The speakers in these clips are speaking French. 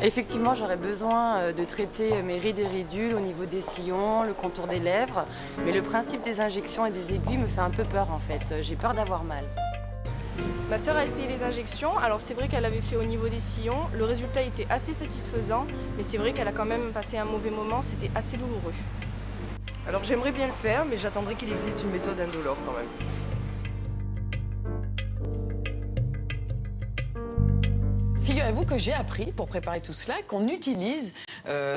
Effectivement, j'aurais besoin de traiter mes rides et ridules au niveau des sillons, le contour des lèvres. Mais le principe des injections et des aiguilles me fait un peu peur en fait. J'ai peur d'avoir mal. Ma sœur a essayé les injections, alors c'est vrai qu'elle avait fait au niveau des sillons. Le résultat était assez satisfaisant, mais c'est vrai qu'elle a quand même passé un mauvais moment, c'était assez douloureux. Alors j'aimerais bien le faire, mais j'attendrai qu'il existe une méthode indolore quand même. Figurez-vous que j'ai appris, pour préparer tout cela, qu'on utilise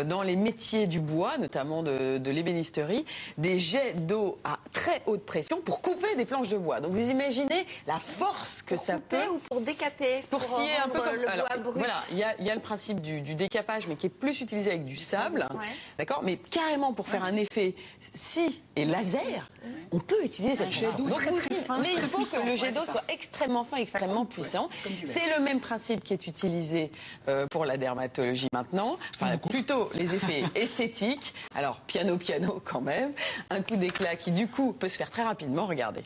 dans les métiers du bois, notamment de l'ébénisterie, des jets d'eau à très haute pression pour couper des planches de bois. Donc vous imaginez la force que ça peut... Ou pour décaper, pour scier un peu comme le bois brut. Voilà, il y a le principe du décapage, mais qui est plus utilisé avec du sable, d'accord. Mais carrément pour faire un effet scie et laser, on peut utiliser cette jet d'eau. Mais il faut que le jet d'eau soit extrêmement fin, extrêmement puissant. C'est le même principe qui est utilisé pour la dermatologie maintenant. Enfin, plutôt les effets esthétiques. Alors, piano quand même. Un coup d'éclat qui, du coup, peut se faire très rapidement. Regardez.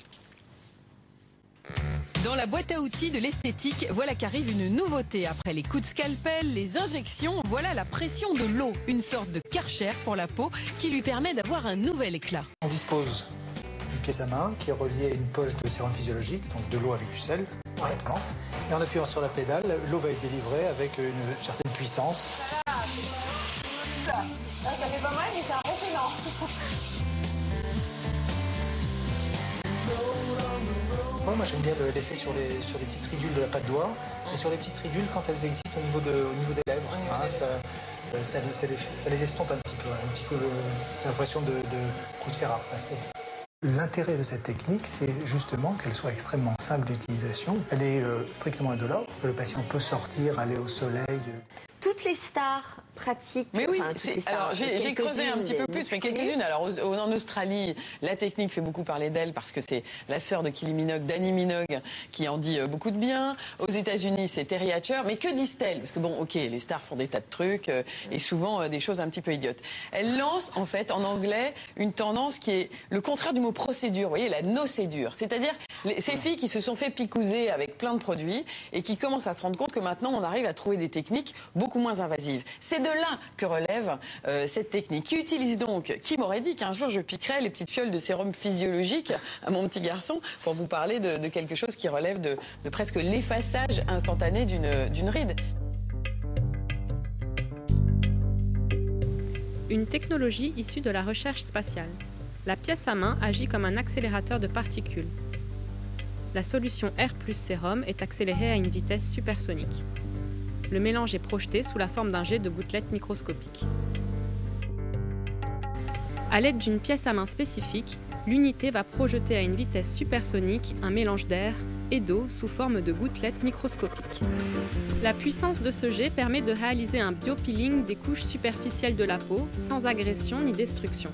Dans la boîte à outils de l'esthétique, voilà qu'arrive une nouveauté. Après les coups de scalpel, les injections, voilà la pression de l'eau. Une sorte de Karcher pour la peau qui lui permet d'avoir un nouvel éclat. On dispose d'une pièce à main qui est reliée à une poche de sérum physiologique, donc de l'eau avec du sel, complètement. Et en appuyant sur la pédale, l'eau va être délivrée avec une certaine puissance. Ça fait pas mal, mais c'est impressionnant. Moi j'aime bien l'effet sur les petites ridules de la patte d'oie et sur les petites ridules quand elles existent au niveau des lèvres. Hein, ça les estompe un petit peu l'impression de coup de fer à repasser. L'intérêt de cette technique, c'est justement qu'elle soit extrêmement simple d'utilisation. Elle est strictement indolore, que le patient peut sortir, aller au soleil. Toutes les stars pratiques. Mais oui, enfin, alors j'ai creusé un petit peu plus, mais quelques-unes. Alors en Australie, la technique fait beaucoup parler d'elle parce que c'est la sœur de Kylie Minogue, Dani Minogue, qui en dit beaucoup de bien. Aux États-Unis, c'est Terry Hatcher. Mais que disent-elles? Parce que bon, ok, les stars font des tas de trucs et souvent des choses un petit peu idiotes. Elle lance en fait en anglais une tendance qui est le contraire du mot procédure. Vous voyez, la nocédure. C'est-à-dire ces filles qui se sont fait picouser avec plein de produits et qui commencent à se rendre compte que maintenant on arrive à trouver des techniques beaucoup moins invasives. C'est de là que relève cette technique. Qui m'aurait dit qu'un jour je piquerais les petites fioles de sérum physiologique à mon petit garçon pour vous parler de quelque chose qui relève de presque l'effaçage instantané d'une ride. Une technologie issue de la recherche spatiale. La pièce à main agit comme un accélérateur de particules. La solution Air plus sérum est accélérée à une vitesse supersonique. Le mélange est projeté sous la forme d'un jet de gouttelettes microscopiques. À l'aide d'une pièce à main spécifique, l'unité va projeter à une vitesse supersonique un mélange d'air et d'eau sous forme de gouttelettes microscopiques. La puissance de ce jet permet de réaliser un biopeeling des couches superficielles de la peau sans agression ni destruction.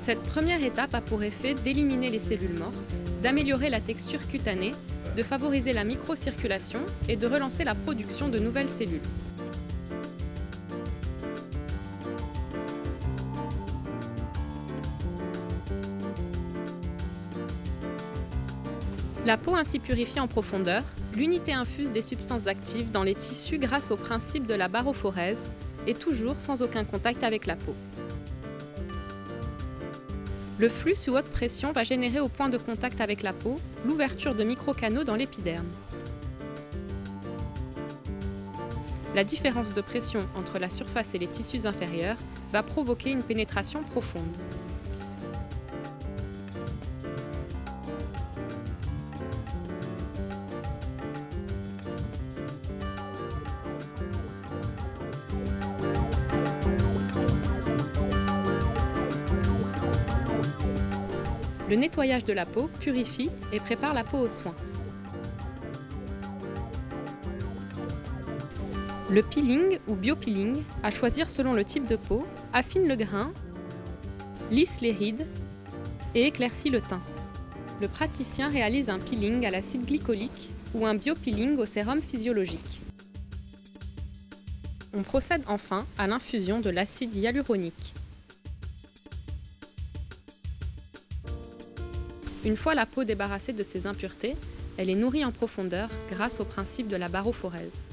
Cette première étape a pour effet d'éliminer les cellules mortes, d'améliorer la texture cutanée, de favoriser la microcirculation et de relancer la production de nouvelles cellules. La peau ainsi purifiée en profondeur, l'unité infuse des substances actives dans les tissus grâce au principe de la barophorèse et toujours sans aucun contact avec la peau. Le flux sous haute pression va générer au point de contact avec la peau l'ouverture de microcanaux dans l'épiderme. La différence de pression entre la surface et les tissus inférieurs va provoquer une pénétration profonde. Le nettoyage de la peau purifie et prépare la peau aux soins. Le peeling ou biopeeling, à choisir selon le type de peau, affine le grain, lisse les rides et éclaircit le teint. Le praticien réalise un peeling à l'acide glycolique ou un biopeeling au sérum physiologique. On procède enfin à l'infusion de l'acide hyaluronique. Une fois la peau débarrassée de ses impuretés, elle est nourrie en profondeur grâce au principe de la barophorèse.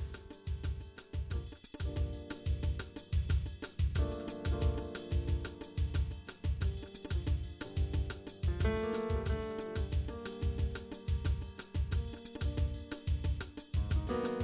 Bye.